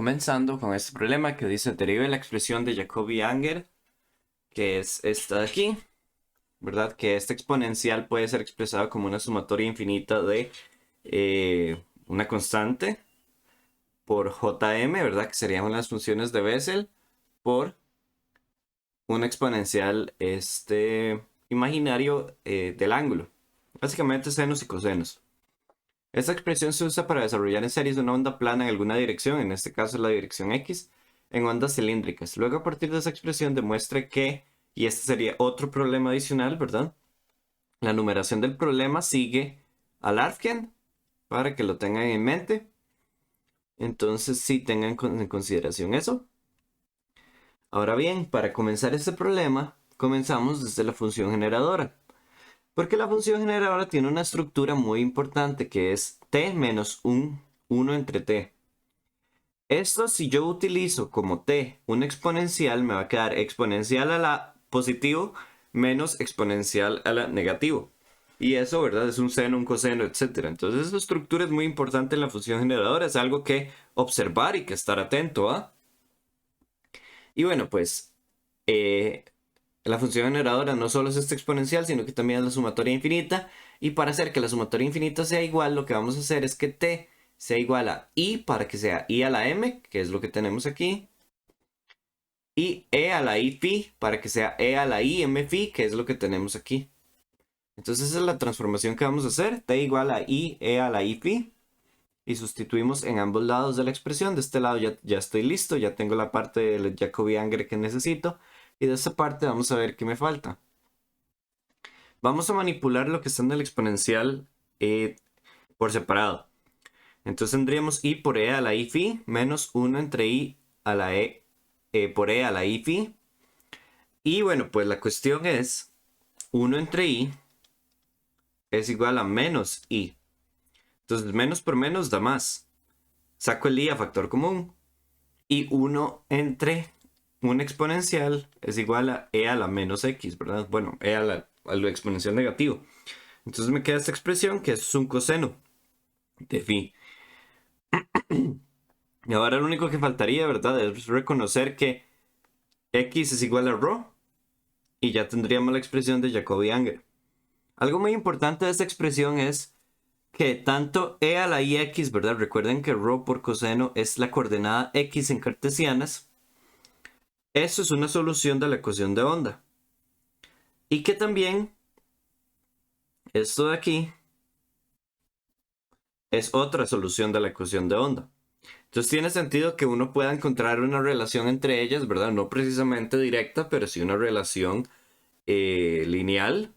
Comenzando con este problema que dice derive la expresión de Jacobi-Unger, que es esta de aquí, ¿verdad? Que esta exponencial puede ser expresada como una sumatoria infinita de una constante por Jm, ¿verdad? Que serían las funciones de Bessel por un exponencial imaginario del ángulo. Básicamente senos y cosenos. Esta expresión se usa para desarrollar en series una onda plana en alguna dirección, en este caso la dirección X, en ondas cilíndricas. Luego, a partir de esa expresión, demuestra que, y este sería otro problema adicional, ¿verdad? La numeración del problema sigue al Arfken, para que lo tengan en mente. Entonces, sí tengan en consideración eso. Ahora bien, para comenzar este problema, comenzamos desde la función generadora. Porque la función generadora tiene una estructura muy importante que es t menos un 1 entre t. Esto, si yo utilizo como t una exponencial, me va a quedar exponencial a la positivo menos exponencial a la negativo. Y eso, ¿verdad? Es un seno, un coseno, etc. Entonces, esa estructura es muy importante en la función generadora. Es algo que observar y que estar atento a. Y bueno, pues eh, la función generadora no solo es esta exponencial, sino que también es la sumatoria infinita. Y para hacer que la sumatoria infinita sea igual, lo que vamos a hacer es que t sea igual a i para que sea i a la m, que es lo que tenemos aquí. Y e a la i phi para que sea e a la i m phi, que es lo que tenemos aquí. Entonces esa es la transformación que vamos a hacer. T igual a i e a la i phi. Y sustituimos en ambos lados de la expresión. De este lado ya estoy listo, ya tengo la parte del Jacobi-Unger que necesito. Y de esta parte vamos a ver qué me falta. Vamos a manipular lo que está en el exponencial por separado. Entonces tendríamos i por e a la i phi menos 1 entre i a la por e a la i phi. Y bueno, pues la cuestión es 1 entre i es igual a menos i. Entonces menos por menos da más. Saco el i a factor común. Y 1 entre un exponencial es igual a e a la menos x, ¿verdad? Bueno, a lo exponencial negativo. Entonces me queda esta expresión que es un coseno de phi. Y ahora lo único que faltaría, ¿verdad? Es reconocer que x es igual a ρ y ya tendríamos la expresión de Jacobi-Unger. Algo muy importante de esta expresión es que tanto e a la ix, ¿verdad? Recuerden que ρ por coseno es la coordenada x en cartesianas. Eso es una solución de la ecuación de onda. Y que también esto de aquí es otra solución de la ecuación de onda. Entonces tiene sentido que uno pueda encontrar una relación entre ellas, ¿verdad? No precisamente directa, pero sí una relación lineal,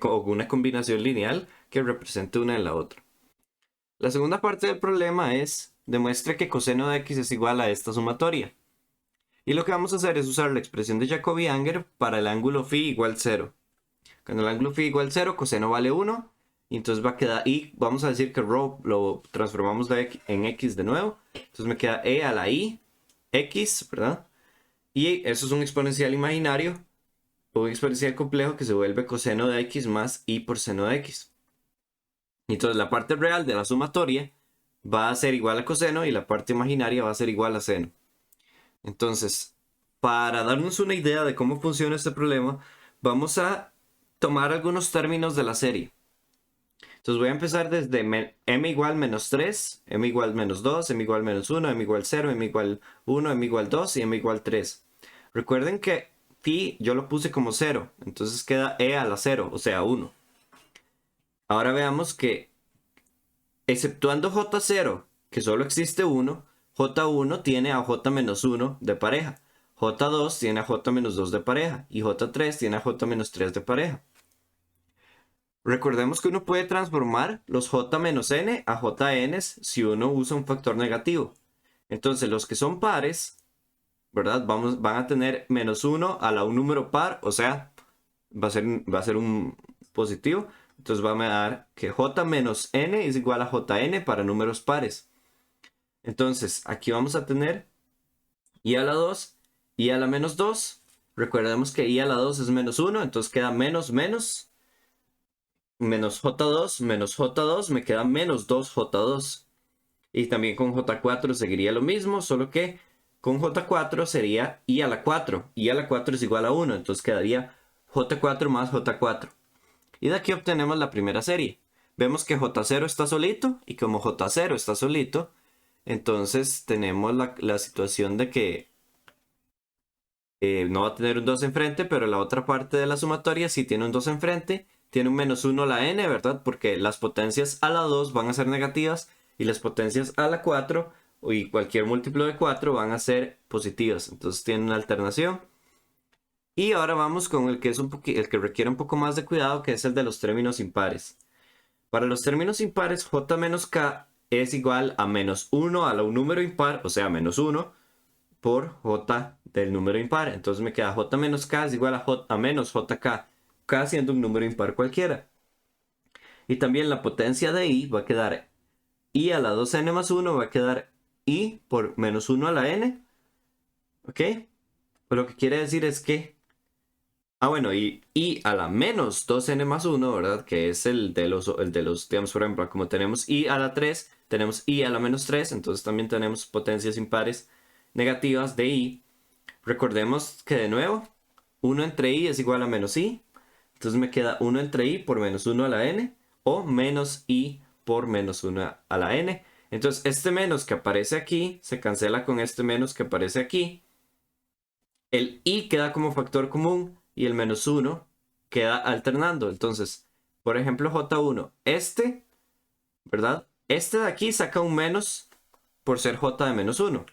o una combinación lineal que represente una en la otra. La segunda parte del problema es, demuestra que coseno de x es igual a esta sumatoria. Y lo que vamos a hacer es usar la expresión de Jacobi-Unger para el ángulo phi igual 0. Cuando el ángulo phi igual 0, coseno vale 1. Y entonces va a quedar, y vamos a decir que ρ lo transformamos en x de nuevo. Entonces me queda e a la i, x, ¿verdad? Y eso es un exponencial imaginario, o un exponencial complejo que se vuelve coseno de x más i por seno de x. Entonces la parte real de la sumatoria va a ser igual a coseno y la parte imaginaria va a ser igual a seno. Entonces, para darnos una idea de cómo funciona este problema, vamos a tomar algunos términos de la serie. Entonces voy a empezar desde m igual menos 3, m igual menos 2, m igual menos 1, m igual 0, m igual 1, m igual 2 y m igual 3. Recuerden que phi yo lo puse como 0, entonces queda e a la 0, o sea 1. Ahora veamos que, exceptuando j0, que solo existe 1, j1 tiene a j-1 de pareja, j2 tiene a j-2 de pareja y j3 tiene a j-3 de pareja. Recordemos que uno puede transformar los j-n a jn si uno usa un factor negativo. Entonces los que son pares, ¿verdad? Van a tener menos 1 a un número par, o sea, va a ser un positivo. Entonces va a dar que j menos n es igual a jn para números pares. Entonces aquí vamos a tener i a la 2, i a la menos 2. Recordemos que i a la 2 es menos 1, entonces queda menos menos j2 menos j2 me queda menos 2j2. Y también con J4 seguiría lo mismo, solo que con J4 sería I a la 4. I a la 4 es igual a 1, entonces quedaría J4 más J4. Y de aquí obtenemos la primera serie. Vemos que J0 está solito, y como J0 está solito, entonces tenemos la situación de que no va a tener un 2 enfrente, pero la otra parte de la sumatoria sí tiene un 2 enfrente. Tiene un menos 1 la n, ¿verdad? Porque las potencias a la 2 van a ser negativas y las potencias a la 4 y cualquier múltiplo de 4 van a ser positivas. Entonces tiene una alternación. Y ahora vamos con el que, el que requiere un poco más de cuidado, que es el de los términos impares. Para los términos impares, j menos k es igual a menos 1 a un número impar, o sea, menos 1 por j del número impar. Entonces me queda j menos k es igual a menos jk, k siendo un número impar cualquiera. Y también la potencia de i va a quedar i a la 2n más 1, va a quedar i por menos 1 a la n. ¿Ok? Pues lo que quiere decir es que... Ah, bueno, y i a la menos 2n más 1, ¿verdad? Que es el de los, digamos, por ejemplo, como tenemos i a la 3, tenemos i a la menos 3, entonces también tenemos potencias impares negativas de i. Recordemos que de nuevo, 1 entre i es igual a menos i. Entonces me queda 1 entre i por menos 1 a la n o menos i por menos 1 a la n. Entonces este menos que aparece aquí se cancela con este menos que aparece aquí. El i queda como factor común y el menos 1 queda alternando. Entonces, por ejemplo, j1, ¿verdad? Este de aquí saca un menos por ser j de menos 1.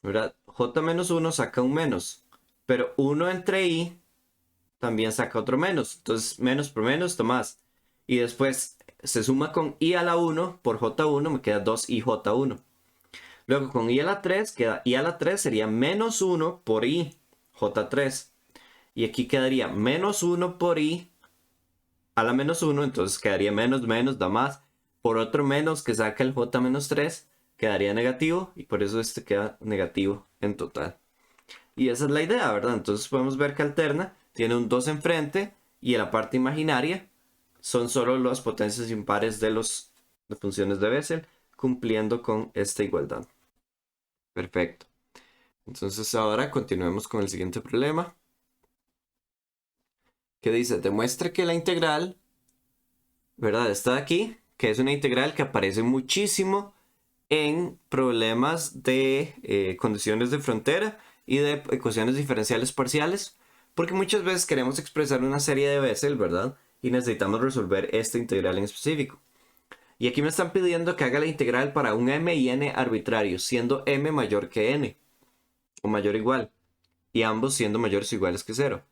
¿Verdad? J menos 1 saca un menos, pero 1 entre i también saca otro menos. Entonces, menos por menos, más. Y después se suma con i a la 1 por j1, me queda 2ij1. Luego con i a la 3, queda i a la 3 sería menos 1 por i, j3. Y aquí quedaría menos 1 por i a la menos 1, entonces quedaría menos, menos, da más. Por otro menos que saca el j menos 3, quedaría negativo y por eso este queda negativo en total. Y esa es la idea, ¿verdad? Entonces podemos ver que alterna, tiene un 2 enfrente y en la parte imaginaria son solo las potencias impares de las funciones de Bessel cumpliendo con esta igualdad. Perfecto. Entonces ahora continuemos con el siguiente problema, que dice, demuestre que la integral, ¿verdad? Está aquí, que es una integral que aparece muchísimo en problemas de condiciones de frontera y de ecuaciones diferenciales parciales, porque muchas veces queremos expresar una serie de Bessel, ¿verdad? Y necesitamos resolver esta integral en específico. Y aquí me están pidiendo que haga la integral para un m y n arbitrarios, siendo m mayor que n, o mayor o igual, y ambos siendo mayores o iguales que 0.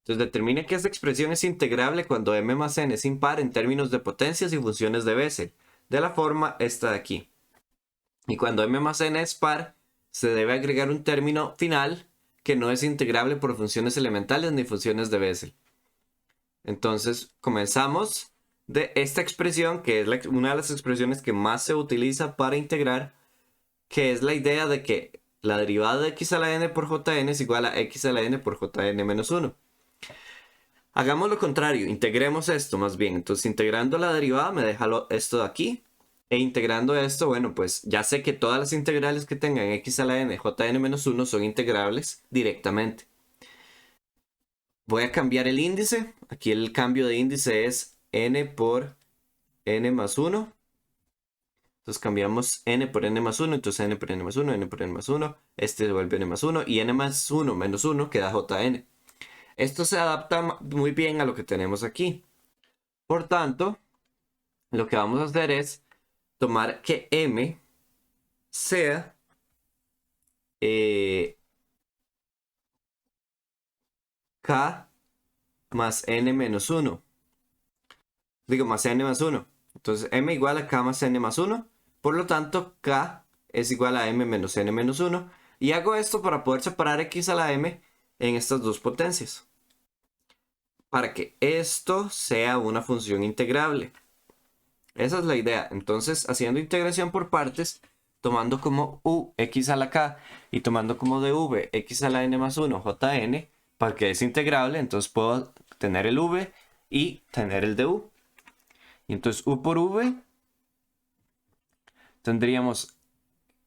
Entonces determine que esta expresión es integrable cuando m más n es impar en términos de potencias y funciones de Bessel, de la forma esta de aquí. Y cuando m más n es par, se debe agregar un término final que no es integrable por funciones elementales ni funciones de Bessel. Entonces comenzamos de esta expresión, que es una de las expresiones que más se utiliza para integrar, que es la idea de que la derivada de x a la n por jn es igual a x a la n por jn menos 1. Hagamos lo contrario, integremos esto más bien. Entonces integrando la derivada me deja esto de aquí. E integrando esto, bueno, pues ya sé que todas las integrales que tengan x a la n, jn menos 1 son integrables directamente. Voy a cambiar el índice. Aquí el cambio de índice es n por n más 1. Entonces cambiamos n por n más 1, entonces n por n más 1, n por n más 1. Este se vuelve n más 1 y n más 1 menos 1 queda jn. Esto se adapta muy bien a lo que tenemos aquí. Por tanto, lo que vamos a hacer es tomar que m sea k más n menos 1. Digo, más n más 1. Entonces m igual a k más n más 1. Por lo tanto, k es igual a m menos n menos 1. Y hago esto para poder separar x a la m en estas dos potencias, para que esto sea una función integrable. Esa es la idea. Entonces, haciendo integración por partes, tomando como u x a la k y tomando como dv x a la n más 1 jn, para que es integrable, entonces puedo tener el v y tener el du. Y entonces u por v tendríamos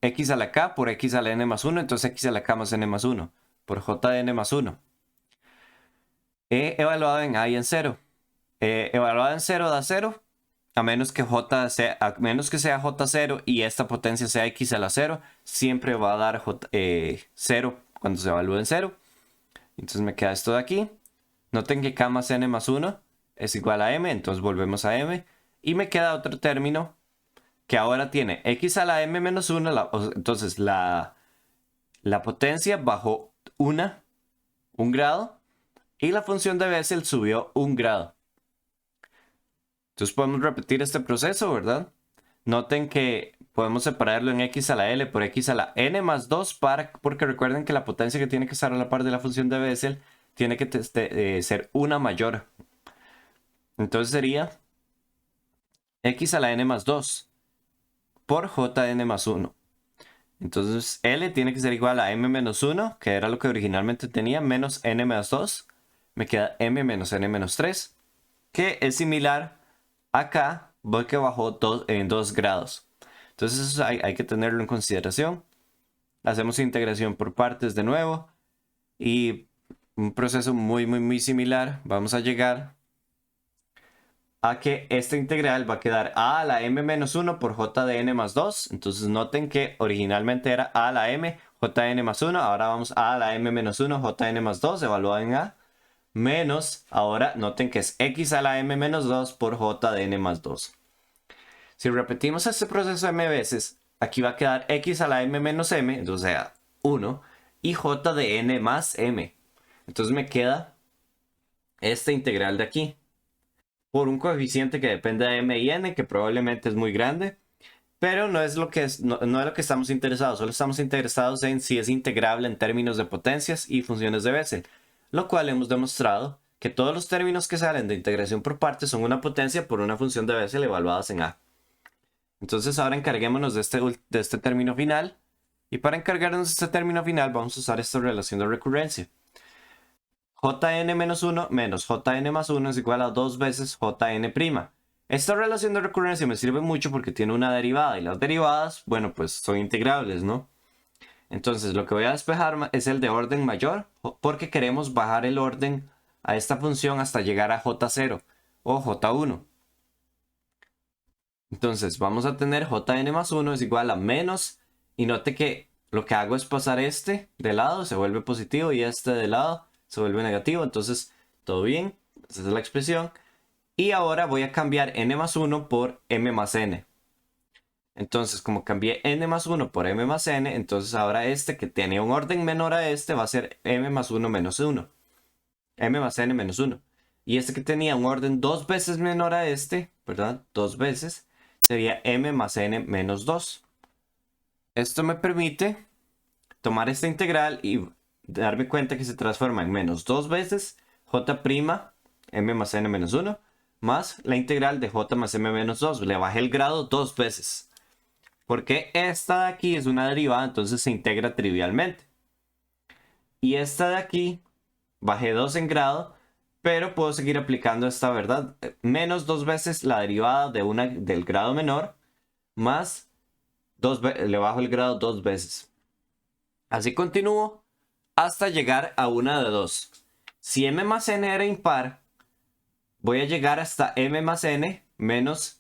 x a la k por x a la n más 1, entonces x a la k más n más 1, por j de n más 1. Evaluado en a y en 0. Evaluado en 0 da 0, a menos que sea j0 y esta potencia sea x a la 0, siempre va a dar 0 cuando se evalúe en 0. Entonces me queda esto de aquí. Noten que k más n más 1 es igual a m, entonces volvemos a m. Y me queda otro término que ahora tiene x a la m menos 1. Entonces la potencia bajó un grado y la función de Bessel subió un grado. Entonces podemos repetir este proceso, ¿verdad? Noten que podemos separarlo en x a la l por x a la n más 2 porque recuerden que la potencia que tiene que estar a la par de la función de Bessel tiene que ser una mayor. Entonces sería x a la n más 2 por j de n más 1. Entonces L tiene que ser igual a m menos 1, que era lo que originalmente tenía, menos n más 2. Me queda m menos n menos 3, que es similar acá, porque bajó en 2 grados. Entonces eso hay que tenerlo en consideración. Hacemos integración por partes de nuevo. Y un proceso muy similar. Vamos a llegar a que esta integral va a quedar a la m menos 1 por j de n más 2. Entonces noten que originalmente era a la m, j de n más 1. Ahora vamos a la m menos 1, j de n más 2, evaluado en a. Menos, ahora noten que es x a la m menos 2 por j de n más 2. Si repetimos este proceso m veces, aquí va a quedar x a la m menos m, o sea, 1, y j de n más m. Entonces me queda esta integral de aquí, por un coeficiente que depende de m y n, que probablemente es muy grande, pero no es lo que no es lo que estamos interesados, solo estamos interesados en si es integrable en términos de potencias y funciones de Bessel, lo cual hemos demostrado que todos los términos que salen de integración por partes son una potencia por una función de Bessel evaluadas en a. Entonces ahora encarguémonos de este término final. Y para encargarnos de este término final vamos a usar esta relación de recurrencia. Jn menos 1 menos Jn más 1 es igual a 2 veces Jn'. Esta relación de recurrencia me sirve mucho porque tiene una derivada. Y las derivadas, bueno, pues son integrables, ¿no? Entonces lo que voy a despejar es el de orden mayor, porque queremos bajar el orden a esta función hasta llegar a J0 o J1. Entonces vamos a tener Jn más 1 es igual a menos, y note que lo que hago es pasar este de lado, se vuelve positivo, y este de lado se vuelve negativo. Entonces todo bien, esa es la expresión. Y ahora voy a cambiar n más 1 por m más n. Entonces, como cambié n más 1 por m más n, entonces ahora este que tiene un orden menor a este va a ser m más 1 menos 1. M más n menos 1. Y este que tenía un orden 2 veces menor a este, ¿verdad? 2 veces, sería m más n menos 2. Esto me permite tomar esta integral y darme cuenta que se transforma en menos 2 veces j', m más n menos 1, más la integral de j más m menos 2. Le bajé el grado 2 veces. Porque esta de aquí es una derivada, entonces se integra trivialmente. Y esta de aquí, bajé 2 en grado, pero puedo seguir aplicando esta, ¿verdad? Menos 2 veces la derivada del grado menor, más le bajo el grado 2 veces. Así continúo hasta llegar a una de 2. Si m más n era impar, voy a llegar hasta m más n menos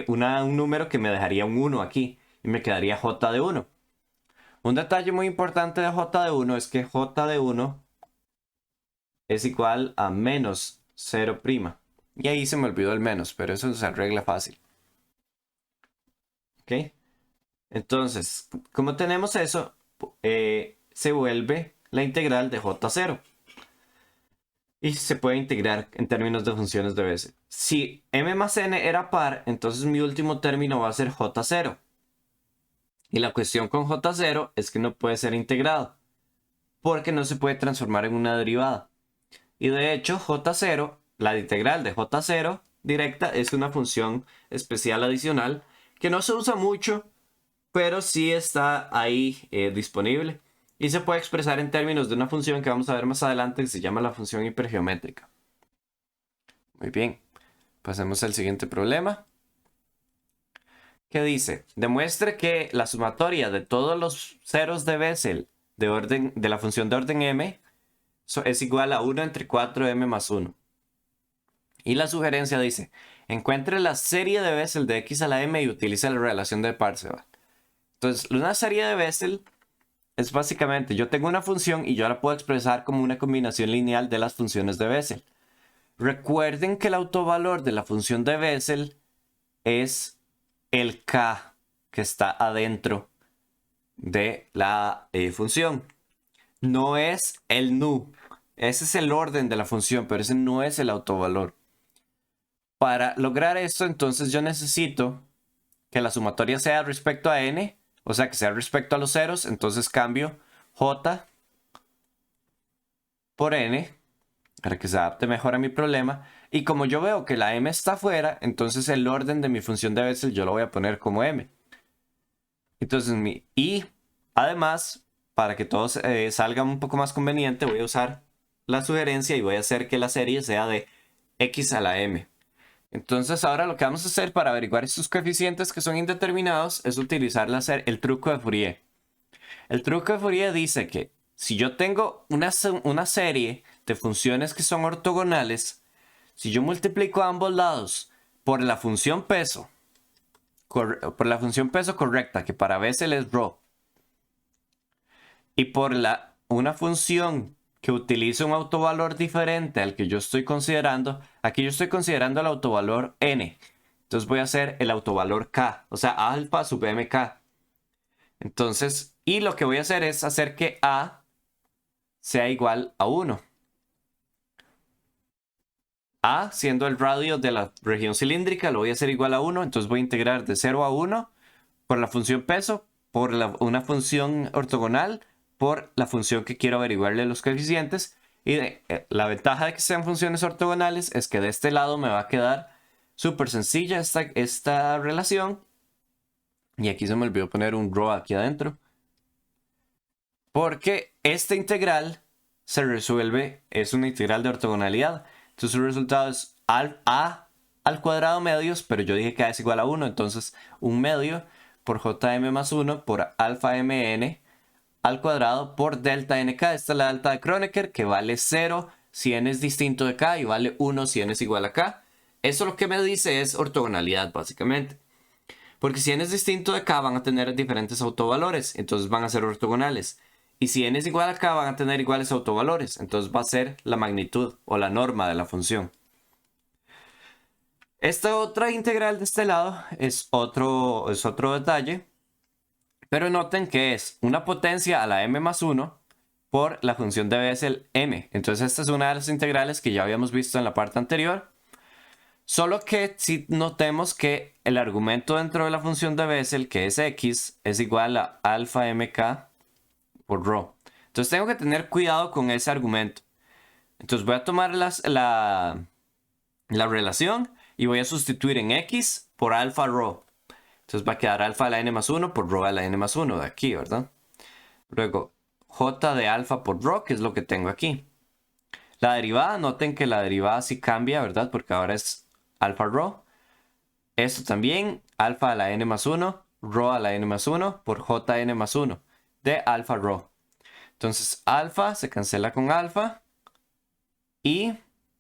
un número que me dejaría un 1 aquí, y me quedaría j de 1. Un detalle muy importante de j de 1 es que j de 1 es igual a menos 0'. Y ahí se me olvidó el menos, pero eso se arregla fácil. ¿Ok? Entonces, como tenemos eso, se vuelve la integral de j0. Y se puede integrar en términos de funciones de Bessel. Si m más n era par, entonces mi último término va a ser j0. Y la cuestión con j0 es que no puede ser integrado, porque no se puede transformar en una derivada. Y de hecho, j0, la integral de j0 directa, es una función especial adicional que no se usa mucho, pero sí está ahí disponible. Y se puede expresar en términos de una función que vamos a ver más adelante que se llama la función hipergeométrica. Muy bien, pasemos al siguiente problema. que dice, demuestre que la sumatoria de todos los ceros de Bessel de la función de orden m es igual a 1 entre 4m más 1. Y la sugerencia dice, encuentre la serie de Bessel de x a la m y utilice la relación de Parseval. Entonces, una serie de Bessel es básicamente, yo tengo una función y yo la puedo expresar como una combinación lineal de las funciones de Bessel. Recuerden que el autovalor de la función de Bessel es el k que está adentro de la función. No es el nu. Ese es el orden de la función, pero ese no es el autovalor. Para lograr esto, entonces yo necesito que la sumatoria sea respecto a n, o sea, que sea respecto a los ceros. Entonces cambio j por n para que se adapte mejor a mi problema. Y como yo veo que la m está afuera, entonces el orden de mi función de Bessel yo lo voy a poner como m. Entonces y además, para que todo salga un poco más conveniente, voy a usar la sugerencia y voy a hacer que la serie sea de x a la m. Entonces ahora lo que vamos a hacer para averiguar estos coeficientes que son indeterminados es utilizar el truco de Fourier. El truco de Fourier dice que si yo tengo una serie de funciones que son ortogonales, si yo multiplico a ambos lados por la función peso, correcta, que para Bessel es ρ, y por una función que utilice un autovalor diferente al que yo estoy considerando, aquí yo estoy considerando el autovalor n. Entonces voy a hacer el autovalor k, o sea, alfa sub mk. Entonces, y lo que voy a hacer es hacer que a sea igual a 1. A, siendo el radio de la región cilíndrica, lo voy a hacer igual a 1. Entonces voy a integrar de 0 a 1 por la función peso, por una función ortogonal, por la función que quiero averiguarle los coeficientes. Y la ventaja de que sean funciones ortogonales es que de este lado me va a quedar súper sencilla esta relación. Y aquí se me olvidó poner un ρ aquí adentro. Porque esta integral se resuelve, es una integral de ortogonalidad. Entonces el resultado es a al cuadrado medios, pero yo dije que a es igual a 1. Entonces un medio por jm más 1 por alfa mn al cuadrado por delta nk. Esta es la delta de Kronecker, que vale 0 si n es distinto de k y vale 1 si n es igual a k. Eso lo que me dice es ortogonalidad, básicamente. Porque si n es distinto de k van a tener diferentes autovalores, entonces van a ser ortogonales. Y si n es igual a k van a tener iguales autovalores, entonces va a ser la magnitud o la norma de la función. Esta otra integral de este lado es otro detalle, pero noten que es una potencia a la m más 1 por la función de Bessel m. Entonces esta es una de las integrales que ya habíamos visto en la parte anterior. Solo que si notemos que el argumento dentro de la función de Bessel, que es x, es igual a alfa mk por ρ. Entonces tengo que tener cuidado con ese argumento. Entonces voy a tomar la relación y voy a sustituir en x por alfa ρ. Entonces va a quedar alfa a la n más 1 por ρ a la n más 1 de aquí, ¿verdad? Luego j de alfa por ρ, que es lo que tengo aquí. La derivada, noten que la derivada sí cambia, ¿verdad? Porque ahora es alfa ρ. Esto también, alfa a la n más 1, ρ a la n más 1 por jn más 1 de alfa ρ. Entonces alfa se cancela con alfa y,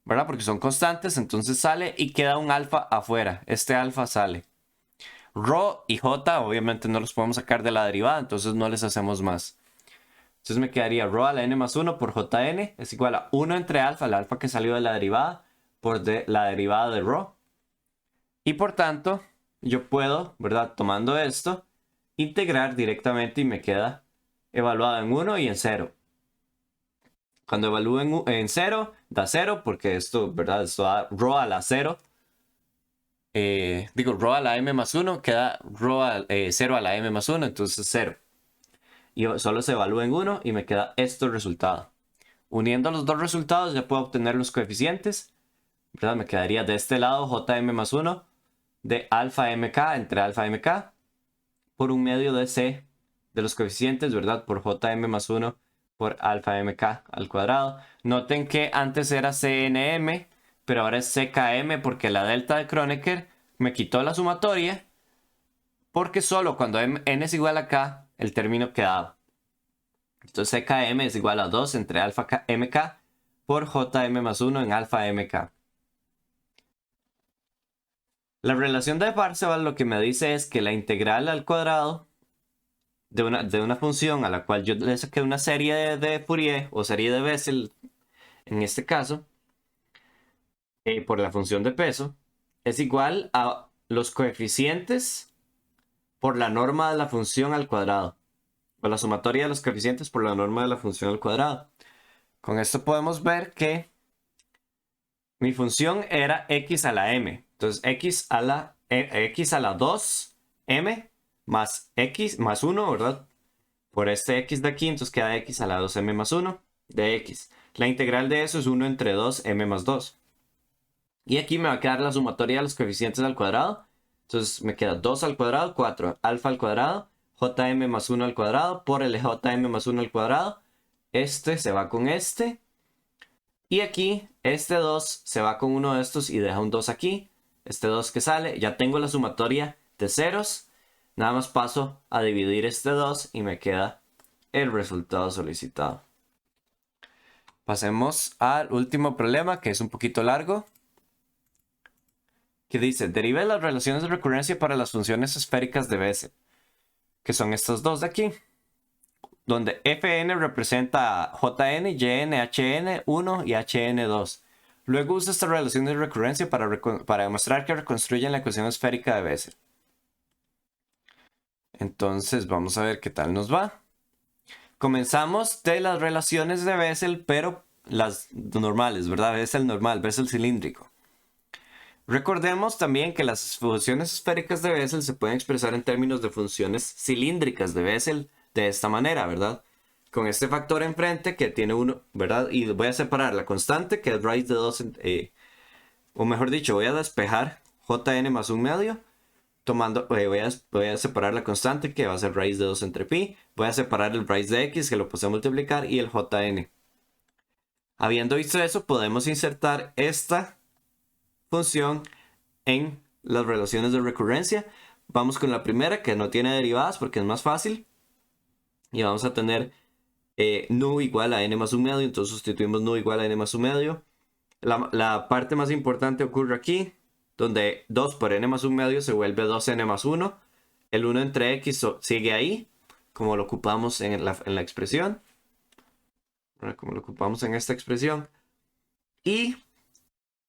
¿verdad? Porque son constantes, entonces sale y queda un alfa afuera. Este alfa sale. Ρ y j obviamente no los podemos sacar de la derivada, entonces no les hacemos más. Entonces me quedaría ρ a la n más 1 por jn es igual a 1 entre alfa, el alfa que salió de la derivada, por la derivada de ρ. Y por tanto, yo puedo, ¿verdad? Tomando esto, integrar directamente y me queda evaluado en 1 y en 0. Cuando evalúo en 0, da 0 porque esto, ¿verdad? Esto da ρ a la 0. Ρ a la m más 1 queda 0 a la m más 1, entonces 0. Y solo se evalúa en 1 y me queda este resultado. Uniendo los dos resultados ya puedo obtener los coeficientes, ¿verdad? Me quedaría de este lado jm más 1 de alfa mk entre alfa mk por un medio de c de los coeficientes, ¿verdad? Por jm más 1 por alfa mk al cuadrado. Noten que antes era cnm, pero ahora es ckm porque la delta de Kronecker me quitó la sumatoria porque solo cuando n es igual a k, el término quedaba. Entonces CKM es igual a 2 entre alfa mk por JM más 1 en alfa mk. La relación de Parseval lo que me dice es que la integral al cuadrado de una función a la cual yo le saqué una serie de Fourier o serie de Bessel, en este caso, por la función de peso, es igual a los coeficientes por la norma de la función al cuadrado. O la sumatoria de los coeficientes por la norma de la función al cuadrado. Con esto podemos ver que mi función era x a la m. Entonces x a la 2m más x más 1, ¿verdad? Por este x de aquí, entonces queda x a la 2m más 1 de x. La integral de eso es 1 entre 2m más 2. Y aquí me va a quedar la sumatoria de los coeficientes al cuadrado. Entonces me queda 2 al cuadrado, 4 alfa al cuadrado, jm más 1 al cuadrado por el jm más 1 al cuadrado. Este se va con este. Y aquí este 2 se va con uno de estos y deja un 2 aquí. Este 2 que sale, ya tengo la sumatoria de ceros. Nada más paso a dividir este 2 y me queda el resultado solicitado. Pasemos al último problema, que es un poquito largo, que dice, derive las relaciones de recurrencia para las funciones esféricas de Bessel, que son estos dos de aquí, donde Fn representa Jn, Yn, Hn 1 y Hn 2. Luego usa esta relación de recurrencia para demostrar que reconstruyen la ecuación esférica de Bessel. Entonces vamos a ver qué tal nos va. Comenzamos de las relaciones de Bessel, pero las normales, ¿verdad? Bessel normal, Bessel cilíndrico. Recordemos también que las funciones esféricas de Bessel se pueden expresar en términos de funciones cilíndricas de Bessel de esta manera, ¿verdad? Con este factor enfrente que tiene 1, ¿verdad? Y voy a separar la constante, que es raíz de 2, o mejor dicho, voy a despejar Jn más 1 medio, tomando, voy a separar la constante, que va a ser raíz de 2 entre pi, voy a separar el raíz de x, que lo puse a multiplicar, y el Jn. Habiendo visto eso, podemos insertar esta función en las relaciones de recurrencia. Vamos con la primera, que no tiene derivadas porque es más fácil. Y vamos a tener nu igual a n más 1 medio. Entonces sustituimos nu igual a n más 1 medio. La parte más importante ocurre aquí, donde 2 por n más 1 medio se vuelve 2n más 1. El 1 entre x sigue ahí, como lo ocupamos en la expresión. Como lo ocupamos en esta expresión. Y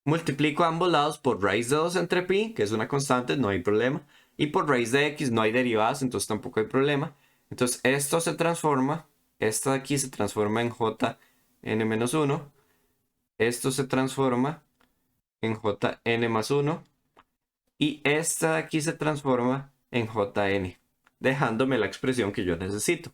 multiplico a ambos lados por raíz de 2 entre pi, que es una constante, no hay problema. Y por raíz de x no hay derivadas, entonces tampoco hay problema. Entonces esto se transforma, esto de aquí se transforma en jn menos 1. Esto se transforma en jn más 1. Y esta de aquí se transforma en jn, dejándome la expresión que yo necesito.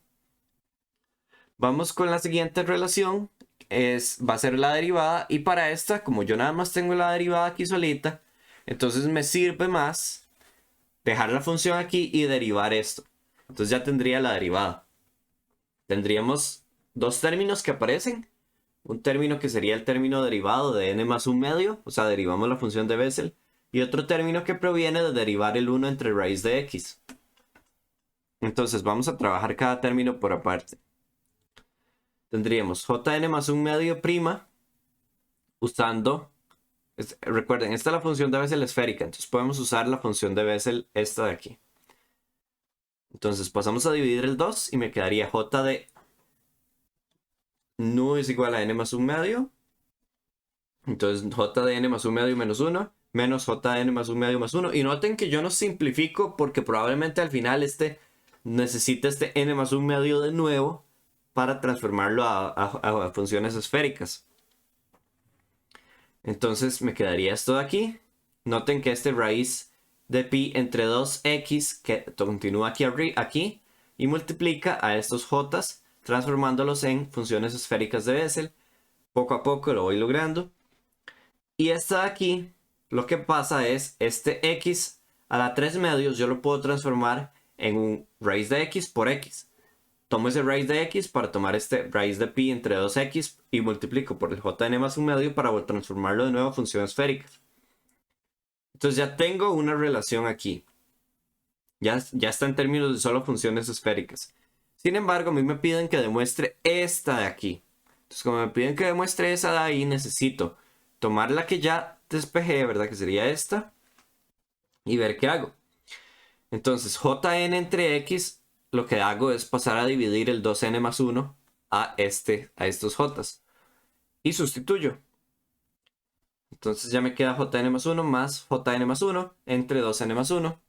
Vamos con la siguiente relación. Va a ser la derivada, y para esta, como yo nada más tengo la derivada aquí solita, entonces me sirve más dejar la función aquí y derivar esto. Entonces ya tendría la derivada. Tendríamos dos términos que aparecen. Un término que sería el término derivado de n más 1 medio, o sea, derivamos la función de Bessel, y otro término que proviene de derivar el 1 entre raíz de x. Entonces vamos a trabajar cada término por aparte. Tendríamos Jn más 1 medio prima usando, recuerden, esta es la función de Bessel esférica, entonces podemos usar la función de Bessel esta de aquí. Entonces pasamos a dividir el 2 y me quedaría j de nu es igual a n más 1 medio. Entonces j de n más 1 medio menos 1 menos jn más 1 medio más 1. Y noten que yo no simplifico porque probablemente al final necesita este n más 1 medio de nuevo para transformarlo a funciones esféricas. Entonces me quedaría esto de aquí. Noten que este raíz de pi entre 2x que continúa aquí y multiplica a estos j's, transformándolos en funciones esféricas de Bessel. Poco a poco lo voy logrando. Y esta de aquí, lo que pasa es este x a la 3 medios yo lo puedo transformar en un raíz de x por x. Tomo ese raíz de x para tomar este raíz de pi entre 2x y multiplico por el jn más 1 medio para transformarlo de nuevo a función esférica. Entonces ya tengo una relación aquí. Ya está en términos de solo funciones esféricas. Sin embargo, a mí me piden que demuestre esta de aquí. Entonces, como me piden que demuestre esa de ahí, necesito tomar la que ya despejé, ¿verdad? Que sería esta. Y ver qué hago. Entonces, jn entre x, lo que hago es pasar a dividir el 2n más 1 a estos j. Y sustituyo. Entonces ya me queda jn más 1 más jn más 1 entre 2n más 1.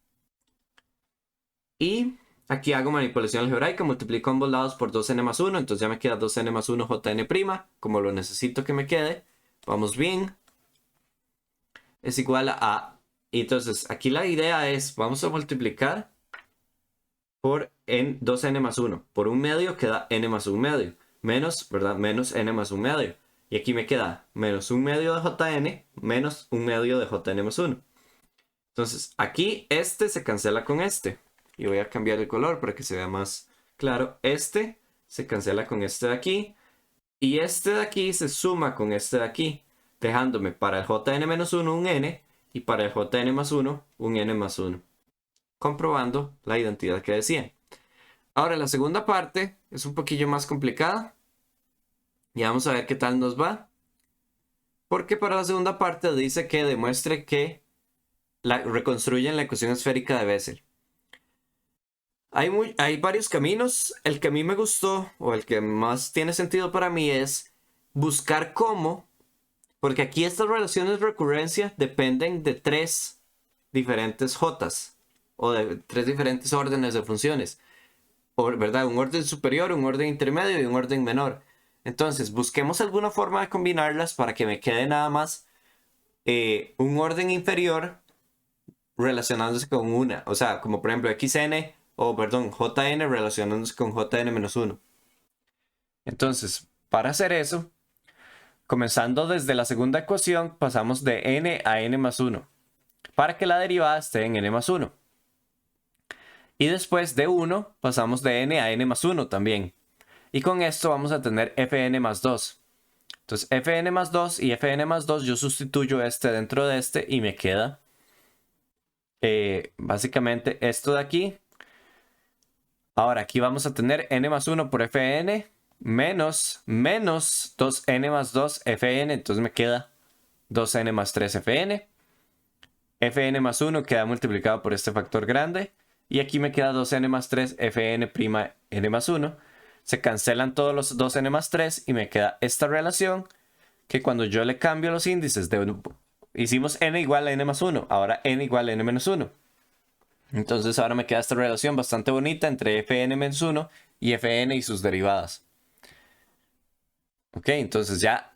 Y aquí hago manipulación algebraica, multiplico ambos lados por 2n más 1, entonces ya me queda 2n más 1 jn', como lo necesito que me quede. Vamos bien. Es igual a... Y entonces aquí la idea es, vamos a multiplicar por 2n más 1. Por un medio queda n más un medio. Menos, ¿verdad? Menos n más un medio. Y aquí me queda menos un medio de jn menos un medio de jn más 1. Entonces aquí este se cancela con este. Y voy a cambiar el color para que se vea más claro. Este se cancela con este de aquí. Y este de aquí se suma con este de aquí. Dejándome para el jn-1 un n y para el jn más 1 un n más 1. Comprobando la identidad que decía. Ahora la segunda parte es un poquillo más complicada. Y vamos a ver qué tal nos va. Porque para la segunda parte dice que demuestre que reconstruyen la ecuación esférica de Bessel. Hay varios caminos. El que a mí me gustó, o el que más tiene sentido para mí, es buscar cómo, porque aquí estas relaciones de recurrencia dependen de 3 diferentes jotas, o de 3 diferentes órdenes de funciones, ¿verdad? Un orden superior, un orden intermedio y un orden menor. Entonces, busquemos alguna forma de combinarlas para que me quede nada más un orden inferior relacionándose con una. O sea, como por ejemplo xn, o perdón, jn relacionándose con jn-1. Entonces, para hacer eso, comenzando desde la segunda ecuación, pasamos de n a n más 1, para que la derivada esté en n más 1. Y después de 1, pasamos de n a n más 1 también. Y con esto vamos a tener fn más 2. Entonces, fn más 2 y fn más 2, yo sustituyo este dentro de este y me queda básicamente esto de aquí. Ahora aquí vamos a tener n más 1 por fn menos 2n más 2 fn. Entonces me queda 2n más 3 fn. Fn más 1 queda multiplicado por este factor grande. Y aquí me queda 2n más 3 fn' n más 1. Se cancelan todos los 2n más 3 y me queda esta relación que cuando yo le cambio los índices hicimos n igual a n más 1. Ahora n igual a n menos 1. Entonces ahora me queda esta relación bastante bonita entre fn-1 y fn y sus derivadas. Ok, entonces ya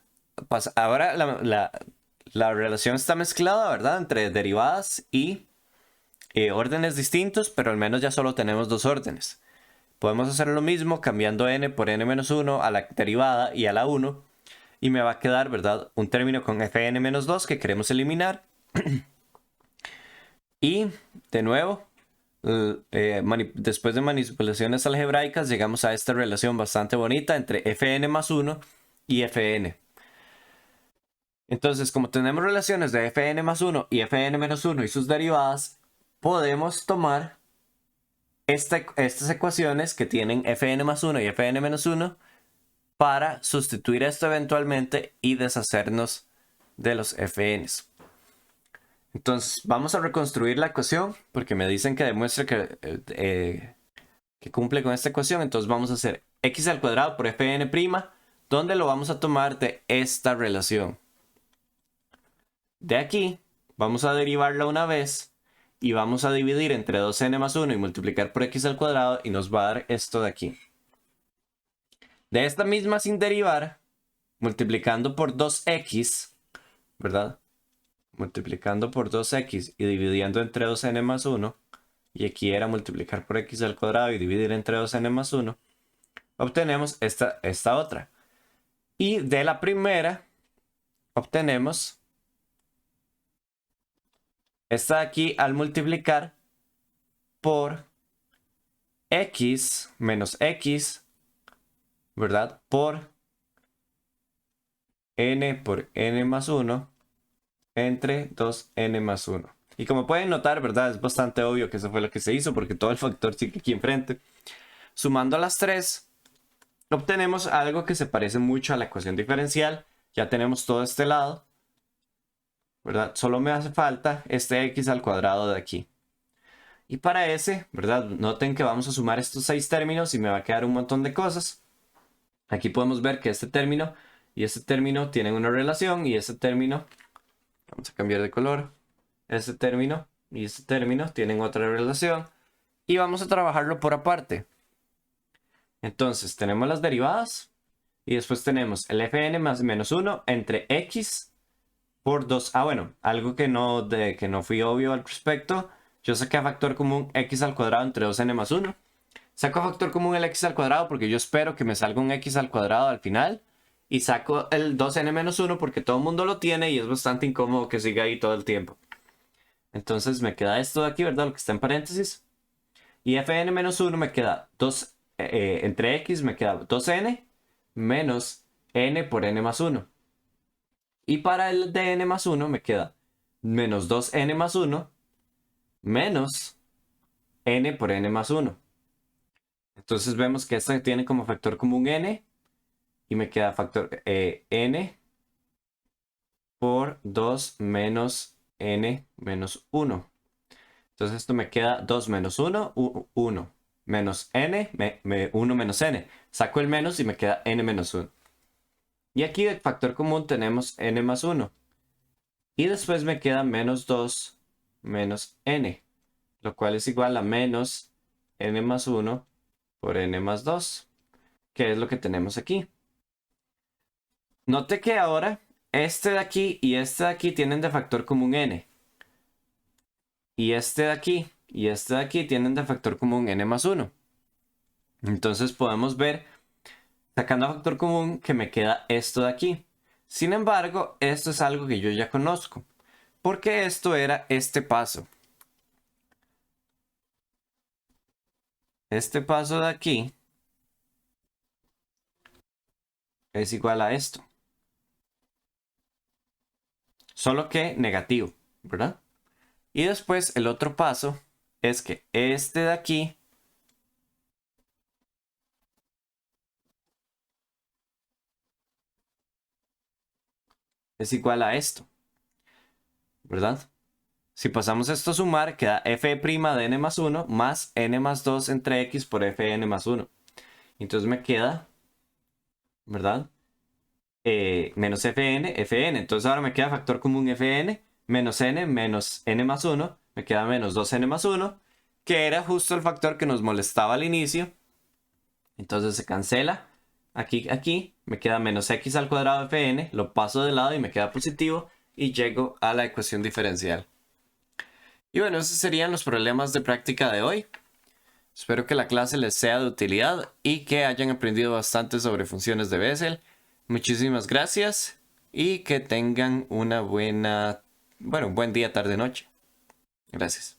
pasa. Ahora la relación está mezclada, ¿verdad? Entre derivadas y órdenes distintos, pero al menos ya solo tenemos dos órdenes. Podemos hacer lo mismo cambiando n por n-1 a la derivada y a la 1. Y me va a quedar, ¿verdad? Un término con fn-2 que queremos eliminar. Y de nuevo, después de manipulaciones algebraicas, llegamos a esta relación bastante bonita entre fn más 1 y fn. Entonces, como tenemos relaciones de fn más 1 y fn menos 1 y sus derivadas, podemos tomar estas ecuaciones que tienen fn más 1 y fn menos 1 para sustituir esto eventualmente y deshacernos de los fn's. Entonces, vamos a reconstruir la ecuación porque me dicen que demuestre que cumple con esta ecuación. Entonces vamos a hacer x al cuadrado por fn', donde lo vamos a tomar de esta relación. De aquí, vamos a derivarla una vez y vamos a dividir entre 2n más 1 y multiplicar por x al cuadrado y nos va a dar esto de aquí. De esta misma sin derivar, multiplicando por 2x, ¿verdad? Multiplicando por 2x y dividiendo entre 2n más 1, y aquí era multiplicar por x al cuadrado y dividir entre 2n más 1, obtenemos esta otra. Y de la primera, obtenemos esta de aquí al multiplicar por x menos x, ¿verdad? Por n por n más 1 entre 2n más 1. Y como pueden notar, ¿verdad? Es bastante obvio que eso fue lo que se hizo porque todo el factor sigue aquí enfrente. Sumando las 3, obtenemos algo que se parece mucho a la ecuación diferencial. Ya tenemos todo este lado, ¿verdad? Solo me hace falta este x al cuadrado de aquí. Y para ese, ¿verdad? Noten que vamos a sumar estos 6 términos y me va a quedar un montón de cosas. Aquí podemos ver que este término y este término tienen una relación y este término, vamos a cambiar de color, este término y este término tienen otra relación y vamos a trabajarlo por aparte. Entonces tenemos las derivadas y después tenemos el fn más menos 1 entre x por 2. Ah, bueno, algo que no fui obvio al respecto. Yo saqué a factor común x al cuadrado entre 2n más 1. Saco a factor común el x al cuadrado porque yo espero que me salga un x al cuadrado al final. Y saco el 2n menos 1 porque todo el mundo lo tiene y es bastante incómodo que siga ahí todo el tiempo. Entonces me queda esto de aquí, ¿verdad? Lo que está en paréntesis. Y fn menos 1 me queda 2, entre x me queda 2n menos n por n más 1. Y para el de n más 1 me queda menos 2n más 1 menos n por n más 1. Entonces vemos que esta tiene como factor común n y me queda factor n por 2 menos n menos 1. Entonces esto me queda 2 menos 1, 1 menos n, 1 menos n. Saco el menos y me queda n menos 1. Y aquí de factor común tenemos n más 1. Y después me queda menos 2 menos n, lo cual es igual a menos n más 1 por n más 2, que es lo que tenemos aquí. Note que ahora este de aquí y este de aquí tienen de factor común n. Y este de aquí y este de aquí tienen de factor común n más 1. Entonces podemos ver, sacando a factor común, que me queda esto de aquí. Sin embargo, esto es algo que yo ya conozco, porque esto era este paso. Este paso de aquí es igual a esto. Solo que negativo, ¿verdad? Y después el otro paso es que este de aquí es igual a esto, ¿verdad? Si pasamos esto a sumar, queda f' de n más 1 más n más 2 entre x por fn más 1. Entonces me queda, ¿verdad? Menos fn. Entonces ahora me queda factor común fn menos n más 1. Me queda menos 2n más 1, que era justo el factor que nos molestaba al inicio. Entonces se cancela. Aquí me queda menos x al cuadrado de fn. Lo paso de lado y me queda positivo. Y llego a la ecuación diferencial. Y bueno, esos serían los problemas de práctica de hoy. Espero que la clase les sea de utilidad y que hayan aprendido bastante sobre funciones de Bessel. Muchísimas gracias y que tengan un buen día, tarde, noche. Gracias.